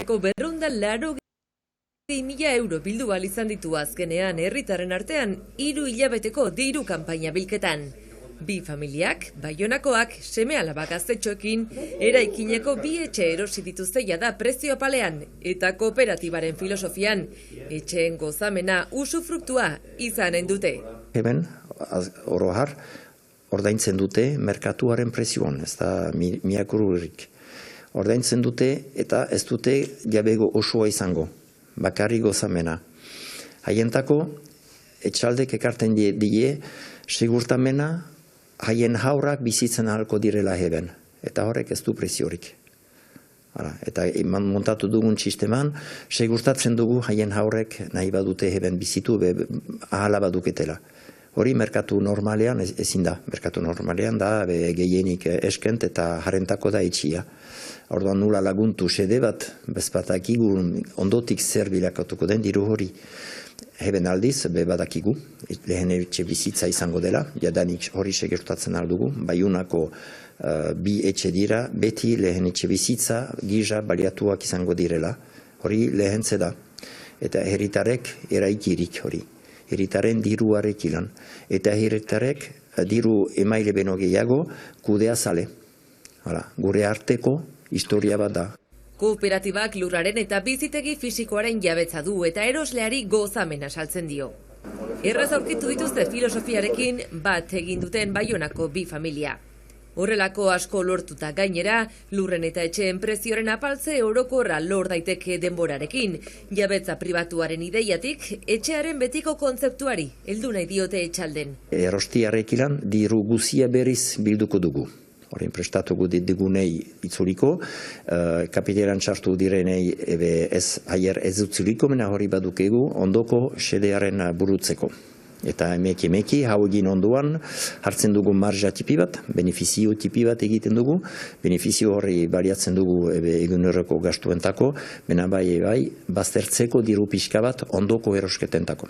Eko 280.000 euro bildu ahal izan ditu azkenean herritarren artean 3 hilabeteko diru kanpaina bilketan. Bi familiak, Baionakoak, seme-alaba gaztetxoekin, eraikineko 2 etxe erosi dituzte jada prezio apalean eta kooperatibaren filosofian. Etxeen gozamena usufruktua izanen dute. Hemen, oro har, ordaintzen dute merkatuaren prezioan, ez da miakururik. Ordaintzen dute eta ez dute jabego osoa izango, bakarri gozamena. Haientako, etxaldek ekarten die segurtamena, haien haurrak bizitzen ahalko direla heben, eta horrek ez du preziorik. Eta montatu dugun sisteman, segurtatzen dugu haien haurrek nahi badute heben bizitu, ahala baduketela. Hori merkatu normalean ezin da. Merkatu normalean da gehienik eskent eta jarrentako da etxia. Orduan nula laguntu xede bat, bezpatakigu ondotik zer bilakatuko den diru hori. Heben aldiz, badakigu, lehen etxe bizitza izango dela, jadanik hori segertatzen aldugu, Baionako 2 etxe dira, beti lehen etxe bizitza gisa baliatuak izango direla, hori lehentze da, eta herritarek eraikirik hori. Herritaren diruarek ilan, eta herritarek diru emaile beno gehiago kudea zale. Gure arteko historia bat da. Kooperatibak lurraren eta bizitegi fisikoaren jabetza du eta erosleari gozamena saltzen dio. Erraz aurkitu dituzte filosofiarekin bat egin duten Baionako 2 familia. Horrelako asko lortuta gainera, lurren eta etxeen prezioren apaltze orokorra lor daiteke denborarekin. Jabetza pribatuaren ideiatik, etxearen betiko kontzeptuari heldu nahi diote etxalden. Erostiarek ilan diru guzia berriz bilduko dugu. Horrein prestatuko digunei itzuliko, kapitelan txartu direnei ez utzuliko, mena hori badukegu ondoko xedearen burutzeko. Eta emeki hau egin onduan hartzen dugu marja tipi bat, benefizio tipi bat egiten dugu, benefizio horri baliatzen dugu eguneroko gastuentako, mena bai baztertzeko diru pixka bat ondoko erosketentako.